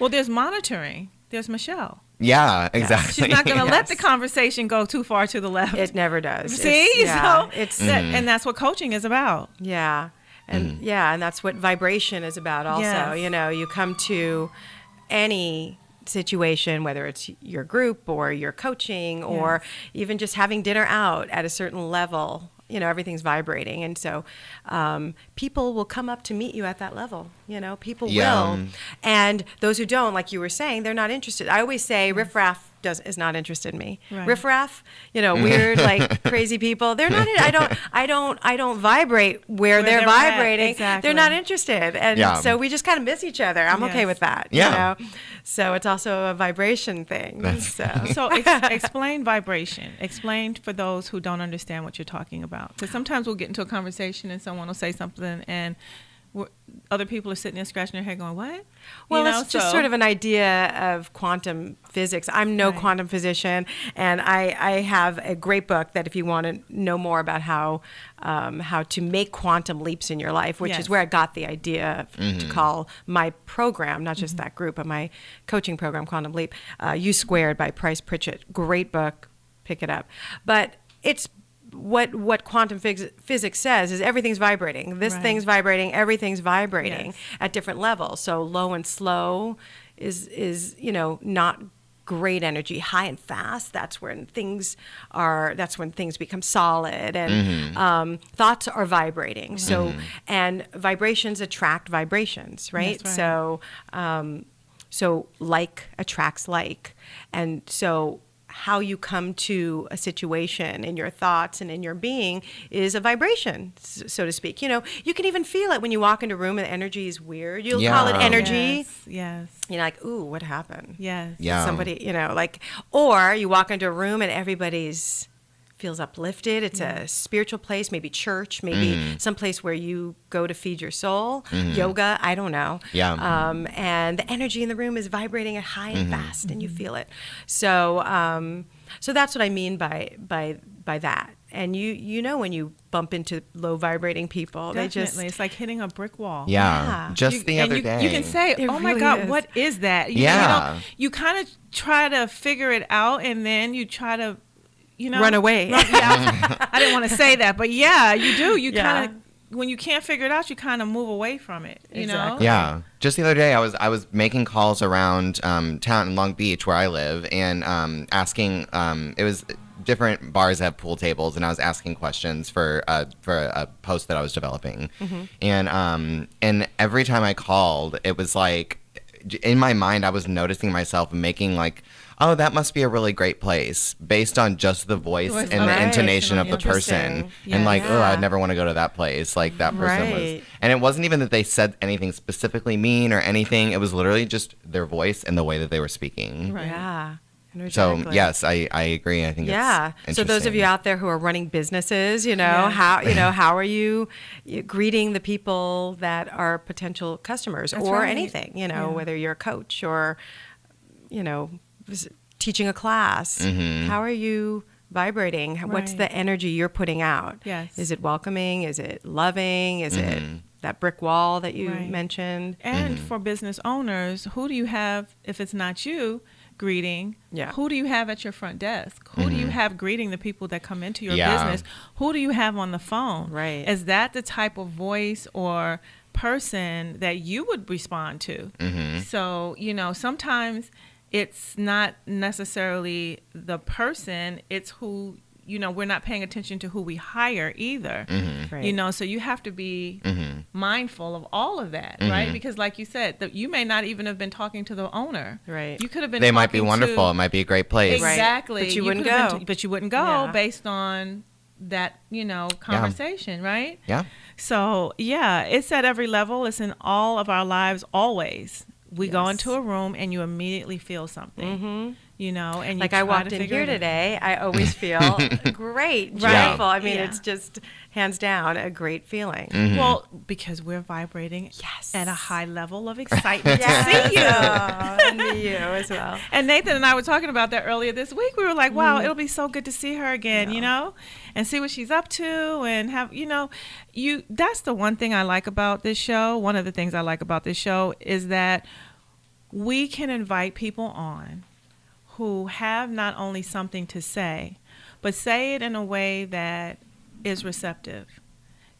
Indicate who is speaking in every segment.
Speaker 1: Well, there's monitoring. There's Michelle.
Speaker 2: Yeah, exactly.
Speaker 1: She's not going to let the conversation go too far to the left.
Speaker 3: It never does.
Speaker 1: See?
Speaker 3: And
Speaker 1: that's what coaching is about.
Speaker 3: Yeah. And and that's what vibration is about also.
Speaker 1: Yes.
Speaker 3: You know, you come to any situation, whether it's your group or your coaching or even just having dinner out at a certain level, you know, everything's vibrating. And so people will come up to meet you at that level. You know, people will. And those who don't, like you were saying, they're not interested. I always say riffraff is not interested in me. Right. Riffraff, you know, weird, like crazy people. They're not. I don't vibrate where they're vibrating.
Speaker 1: Exactly.
Speaker 3: They're not interested, and so we just kind of miss each other. I'm okay with that.
Speaker 2: Yeah.
Speaker 3: You know? So it's also a vibration thing.
Speaker 1: So explain vibration. Explain for those who don't understand what you're talking about. Because sometimes we'll get into a conversation and someone will say something and other people are sitting there scratching their head going, what?
Speaker 3: Well, it's just sort of an idea of quantum physics. I'm no quantum physician, and I have a great book that if you want to know more about how to make quantum leaps in your life, which is where I got the idea to call my program, not just that group, but my coaching program, Quantum Leap, U Squared by Price Pritchett. Great book. Pick it up. But it's what quantum physics says is everything's vibrating. This thing's vibrating. Everything's vibrating at different levels. So low and slow is not great energy. High and fast, that's when things become solid, and thoughts are vibrating. So and vibrations attract vibrations, right?
Speaker 1: That's right.
Speaker 3: So like attracts like, and so how you come to a situation in your thoughts and in your being is a vibration, so to speak. You know, you can even feel it when you walk into a room and the energy is weird. You'll call it energy.
Speaker 1: Yes.
Speaker 3: You're like, ooh, what happened?
Speaker 1: Yes.
Speaker 2: Yeah.
Speaker 3: Somebody, or you walk into a room and everybody's feels uplifted. It's a spiritual place, maybe church, maybe some place where you go to feed your soul, yoga, I don't know.
Speaker 2: Yeah.
Speaker 3: And the energy in the room is vibrating at high and fast, and you feel it. So so that's what I mean by that. And you know when you bump into low vibrating people,
Speaker 1: Definitely. It's like hitting a brick wall.
Speaker 2: Yeah. Just the other day.
Speaker 1: You can say, oh my God, what is that? You kind of try to figure it out, and then you try to
Speaker 3: run away.
Speaker 1: I didn't want to say that, but you do. You kind of, when you can't figure it out, you kind of move away from it. You know?
Speaker 2: Yeah. Just the other day, I was making calls around town in Long Beach where I live, and asking. It was different bars that have pool tables, and I was asking questions for a post that I was developing, and every time I called, it was like in my mind I was noticing myself making like, oh, that must be a really great place based on just the voice and the intonation of the person. And like, oh, I'd never want to go to that place. Like that person was. And it wasn't even that they said anything specifically mean or anything. It was literally just their voice and the way that they were speaking.
Speaker 3: Right. Yeah.
Speaker 2: So, yes, I agree. I think it's interesting.
Speaker 3: So those of you out there who are running businesses, how are you greeting the people that are potential customers or anything, whether you're a coach or, teaching a class. How are you vibrating? What's the energy you're putting out?
Speaker 1: Yes.
Speaker 3: Is it welcoming? Is it loving? Is it that brick wall that you mentioned?
Speaker 1: And for business owners, who do you have, if it's not you greeting, who do you have at your front desk? Who do you have greeting the people that come into your business? Who do you have on the phone?
Speaker 3: Right.
Speaker 1: Is that the type of voice or person that you would respond to? So, sometimes it's not necessarily the person, it's who, we're not paying attention to who we hire either. Right. So you have to be mindful of all of that, right? Because like you said, you may not even have been talking to the owner.
Speaker 3: Right.
Speaker 1: You could have been
Speaker 2: They might be wonderful. It might be a great place.
Speaker 1: Exactly.
Speaker 3: Right. But you wouldn't go.
Speaker 1: But you wouldn't go based on that, conversation, right?
Speaker 2: Yeah.
Speaker 1: So, it's at every level. It's in all of our lives always. We go into a room and you immediately feel something, and you
Speaker 3: like I walked in here today, I always feel great, joyful. I mean, it's just hands down a great feeling.
Speaker 1: Well, because we're vibrating at a high level of excitement to see you.
Speaker 3: And me, you as well.
Speaker 1: And Nathan and I were talking about that earlier this week. We were like, wow, it'll be so good to see her again, and see what she's up to, and have, that's the one thing I like about this show. One of the things I like about this show is that we can invite people on who have not only something to say, but say it in a way that is receptive.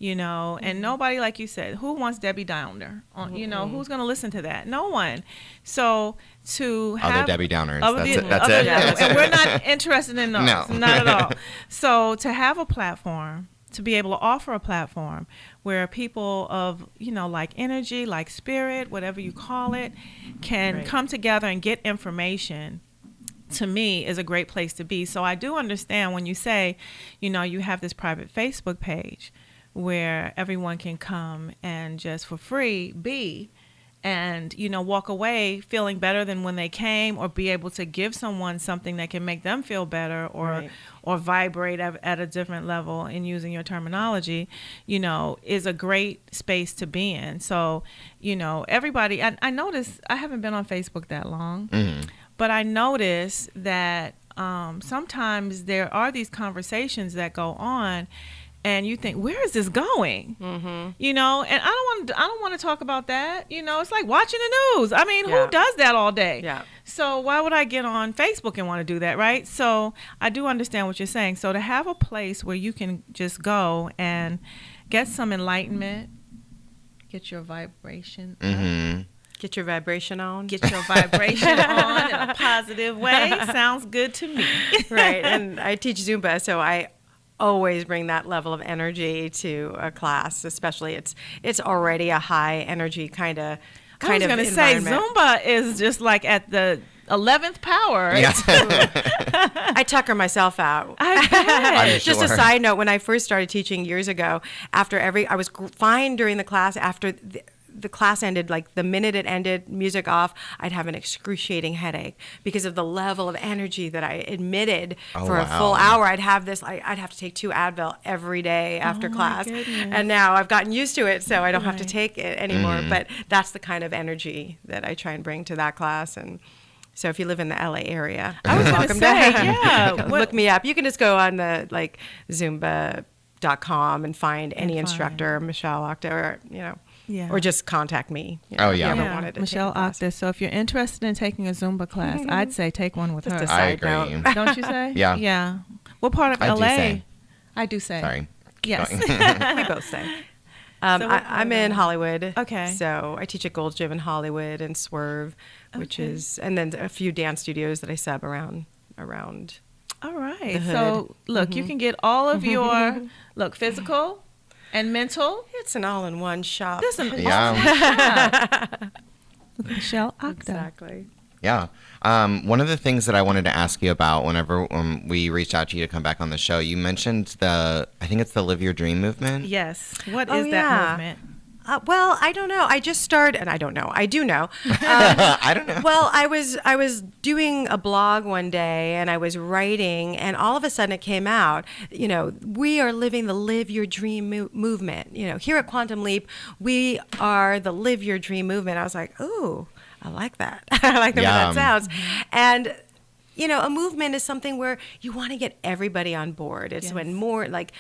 Speaker 1: And nobody, like you said, who wants Debbie Downer? Who's going to listen to that? No one. So to have
Speaker 2: other Debbie Downers. That's it.
Speaker 1: And we're not interested in those.
Speaker 2: No.
Speaker 1: Not at all. So to have a platform, to be able to offer a platform where people of, like energy, like spirit, whatever you call it, can come together and get information, to me, is a great place to be. So I do understand when you say, you have this private Facebook page where everyone can come and just for free be and, walk away feeling better than when they came, or be able to give someone something that can make them feel better, or vibrate at a different level, in using your terminology, is a great space to be in. So, everybody, I notice, I haven't been on Facebook that long, but I notice that sometimes there are these conversations that go on, and you think, where is this going? And I don't want to talk about that. It's like watching the news. I mean, who does that all day?
Speaker 3: Yeah.
Speaker 1: So why would I get on Facebook and want to do that, right? So I do understand what you're saying. So to have a place where you can just go and get some enlightenment, get your vibration up.
Speaker 3: Get your vibration on.
Speaker 1: Get your vibration on in a positive way. Sounds good to me.
Speaker 3: Right. And I teach Zumba, so I always bring that level of energy to a class, especially it's already a high energy kind of
Speaker 1: I was going to say, Zumba is just like at the 11th power.
Speaker 2: Yeah.
Speaker 3: I tucker myself out.
Speaker 2: I'm
Speaker 3: Just a
Speaker 2: sure.
Speaker 3: side note, when I first started teaching years ago, I was fine during the class. After the class ended, like the minute it ended, music off, I'd have an excruciating headache because of the level of energy that I emitted for a full hour. I'd have to take 2 Advil every day after class. And now I've gotten used to it, so I don't have to take it anymore. But that's the kind of energy that I try and bring to that class. And so if you live in the LA area,
Speaker 1: I was
Speaker 3: welcome
Speaker 1: to
Speaker 3: look me up. You can just go on the Zumba.com and find any instructor, Michelle Akda, or or just contact me.
Speaker 2: Oh, yeah.
Speaker 3: If you ever wanted to
Speaker 1: Michelle
Speaker 3: take a class.
Speaker 1: Akda. So if you're interested in taking a Zumba class, I'd say take one with
Speaker 3: Just
Speaker 1: her.
Speaker 3: a side
Speaker 2: I agree.
Speaker 3: note.
Speaker 1: Don't you say?
Speaker 2: Yeah.
Speaker 1: Yeah. What part of
Speaker 2: I do
Speaker 1: LA?
Speaker 2: say.
Speaker 1: I do say.
Speaker 2: Sorry.
Speaker 1: Yes.
Speaker 3: We both say. I'm in Hollywood.
Speaker 1: Okay.
Speaker 3: So I teach at Gold's Gym in Hollywood and Swerve, which is, and then a few dance studios that I sub around.
Speaker 1: All right.
Speaker 3: the hood.
Speaker 1: So look, you can get all of your physical and mental.
Speaker 3: It's an all-in-one shop.
Speaker 1: This is
Speaker 2: Yeah.
Speaker 1: with Michelle Akda.
Speaker 3: Exactly.
Speaker 2: Yeah. One of the things that I wanted to ask you about whenever we reached out to you to come back on the show, you mentioned I think it's the Live Your Dream movement.
Speaker 1: Yes. What is that movement?
Speaker 3: Well, I don't know. I just started, and I don't know. I do know.
Speaker 2: I don't know.
Speaker 3: Well, I was doing a blog one day, and I was writing, and all of a sudden it came out. We are living the Live Your Dream movement. Here at Quantum Leap, we are the Live Your Dream movement. I was like, ooh, I like that. I like the way that sounds. And a movement is something where you want to get everybody on board. It's when more like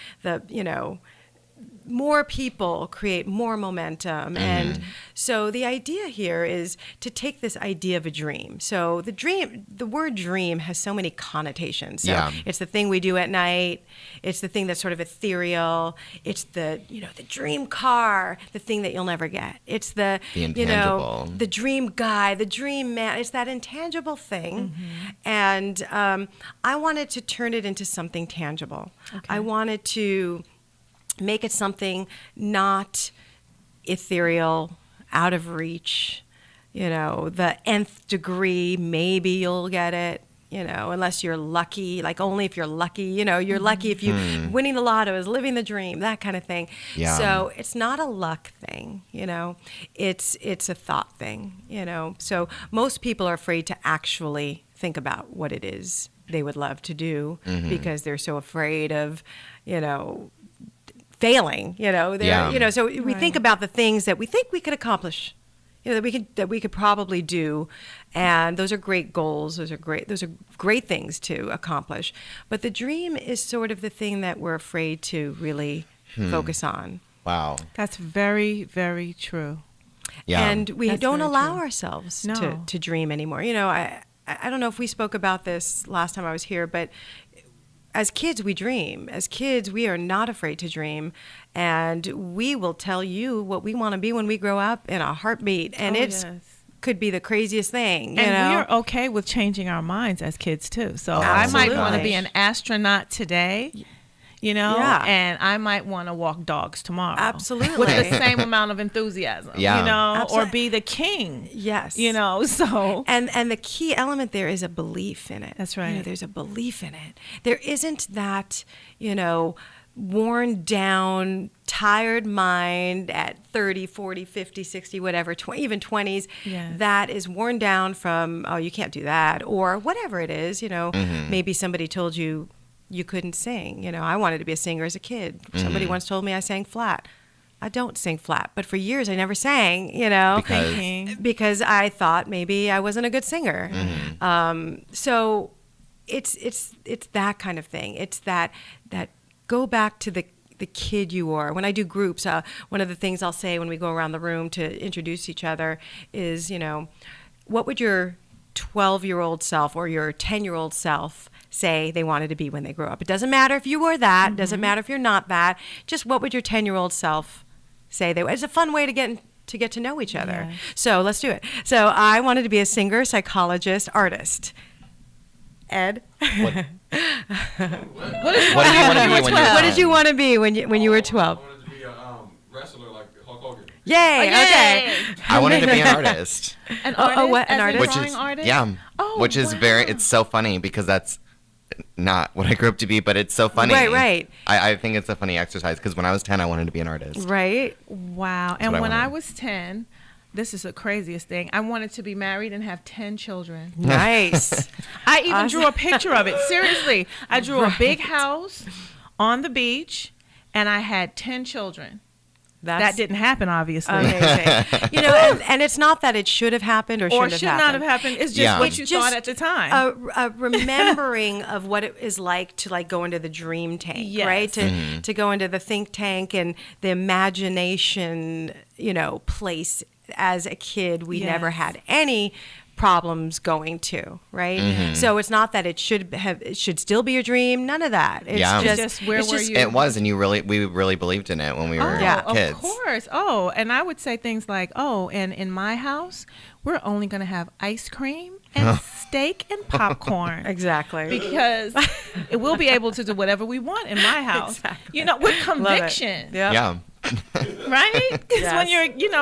Speaker 3: more people create more momentum. And so the idea here is to take this idea of a dream. So the word dream has so many connotations. So it's the thing we do at night. It's the thing that's sort of ethereal. It's the dream car, the thing that you'll never get. It's the
Speaker 2: intangible.
Speaker 3: the dream guy, the dream man. It's that intangible thing. And I wanted to turn it into something tangible. Okay. I wanted to make it something not ethereal, out of reach, the nth degree, maybe you'll get it, unless you're lucky, like only if you're lucky, you're lucky if you winning the lotto is living the dream, that kind of thing.
Speaker 2: Yeah.
Speaker 3: So it's not a luck thing, it's a thought thing, So most people are afraid to actually think about what it is they would love to do because they're so afraid of, failing, so we think about the things that we think we could accomplish, that we could probably do, and those are great goals. Those are great things to accomplish. But the dream is sort of the thing that we're afraid to really focus on.
Speaker 2: Wow.
Speaker 1: That's very, very true.
Speaker 2: Yeah.
Speaker 3: And we
Speaker 1: That's
Speaker 3: don't
Speaker 1: very
Speaker 3: allow
Speaker 1: true.
Speaker 3: ourselves
Speaker 1: No.
Speaker 3: to dream anymore. I don't know if we spoke about this last time I was here, but as kids, we dream. As kids, we are not afraid to dream. And we will tell you what we want to be when we grow up in a heartbeat. And it's could be the craziest thing.
Speaker 1: And we are okay with changing our minds as kids, too. So I might want to be an astronaut today. And I might want to walk dogs tomorrow.
Speaker 3: Absolutely.
Speaker 1: With the same amount of enthusiasm, or be the king.
Speaker 3: Yes.
Speaker 1: So.
Speaker 3: And the key element there is a belief in it.
Speaker 1: That's right.
Speaker 3: There's a belief in it. There isn't that, worn down, tired mind at 30, 40, 50, 60, whatever, even 20s, that is worn down from, oh, you can't do that, or whatever it is, maybe somebody told you couldn't sing. I wanted to be a singer as a kid. Somebody once told me I sang flat. I don't sing flat, but for years I never sang, because I thought maybe I wasn't a good singer. So it's that kind of thing. It's that go back to the kid you are. When I do groups, one of the things I'll say when we go around the room to introduce each other is, what would your 12-year-old self or your 10-year-old self say they wanted to be when they grow up? It doesn't matter if you were that. It doesn't matter if you're not that. Just what would your 10-year-old self say they were? It's a fun way to get to know each other. Yeah. So let's do it. So I wanted to be a singer, psychologist, artist. Ed?
Speaker 2: What did you want to be when you were 12?
Speaker 3: What did you want to be when you were 12?
Speaker 4: I wanted to be a wrestler like Hulk Hogan.
Speaker 3: Yay! Okay.
Speaker 2: I wanted to be an artist.
Speaker 1: An artist?
Speaker 3: What? An artist?
Speaker 2: Which is,
Speaker 1: artist?
Speaker 2: Yeah.
Speaker 1: Oh,
Speaker 2: which is it's so funny because that's not what I grew up to be, but it's so funny.
Speaker 3: Right.
Speaker 2: I think it's a funny exercise because when I was 10, I wanted to be an artist.
Speaker 3: Right.
Speaker 1: Wow. And when I was 10, this is the craziest thing. I wanted to be married and have 10 children.
Speaker 3: Nice.
Speaker 1: I even drew a picture of it. Seriously. I drew a big house on the beach, and I had 10 children. That didn't happen, obviously.
Speaker 3: Amazing. And it's not that it should have happened or should not have happened.
Speaker 1: It's just what you thought at the time.
Speaker 3: A remembering of what it is like to go into the dream tank, right? To go into the think tank and the imagination, place. As a kid, we never had any problems going to, right? So it's not that it should still be a dream. None of that. It's just
Speaker 1: where were you?
Speaker 2: It was, and we really believed in it when we were kids.
Speaker 1: Of course. Oh, and I would say things like, and in my house, we're only going to have ice cream and steak and popcorn.
Speaker 3: Exactly.
Speaker 1: Because we'll be able to do whatever we want in my house. Exactly. With conviction.
Speaker 2: Yeah.
Speaker 1: Right? Because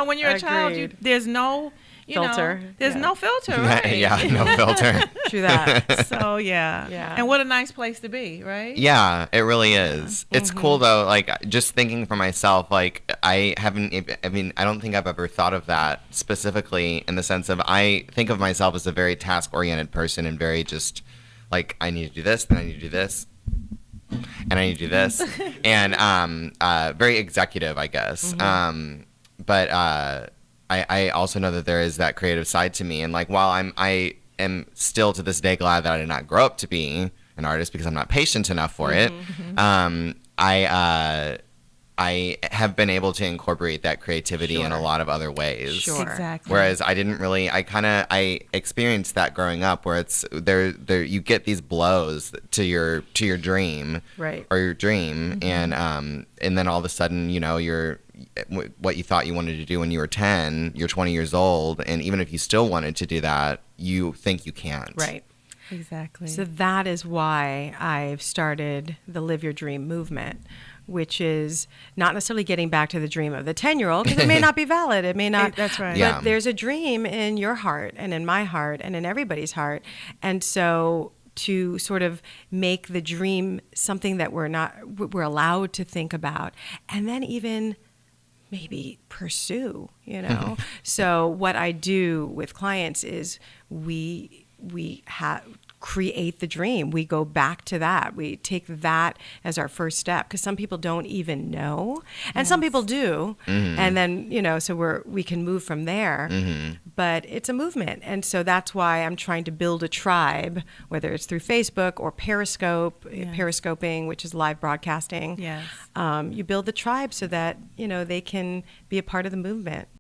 Speaker 1: when you're a child, there's no
Speaker 3: filter.
Speaker 1: There's no filter, right?
Speaker 2: Yeah, no filter.
Speaker 3: True that.
Speaker 1: So yeah. And what a nice place to be, right?
Speaker 2: Yeah, it really is. It's cool though. Like just thinking for myself, like I don't think I've ever thought of that specifically in the sense of I think of myself as a very task-oriented person and very just like I need to do this, then I need to do this. And I need to do this, and very executive, I guess. But I also know that there is that creative side to me, and like while I am still to this day glad that I did not grow up to be an artist because I'm not patient enough for it. I have been able to incorporate that creativity in a lot of other ways.
Speaker 3: Sure.
Speaker 1: Exactly.
Speaker 2: Whereas I didn't really, I experienced that growing up where it's there you get these blows to your dream.
Speaker 3: Right.
Speaker 2: Or your dream and then all of a sudden, you're what you thought you wanted to do when you were 10, you're 20 years old, and even if you still wanted to do that, you think you can't.
Speaker 3: Right.
Speaker 1: Exactly.
Speaker 3: So that is why I've started the Live Your Dream movement, which is not necessarily getting back to the dream of the 10-year-old, because it may not be valid. It may not.
Speaker 1: That's right.
Speaker 2: Yeah.
Speaker 3: But there's a dream in your heart and in my heart and in everybody's heart. And so to sort of make the dream something that we're allowed to think about, and then even maybe pursue, So what I do with clients is we create the dream. We go back to that. We take that as our first step, because some people don't even know, and some people do. And then, so we can move from there. But it's a movement. And so that's why I'm trying to build a tribe, whether it's through Facebook or periscoping, which is live broadcasting.
Speaker 1: Yes.
Speaker 3: You build the tribe so that, they can be a part of the movement.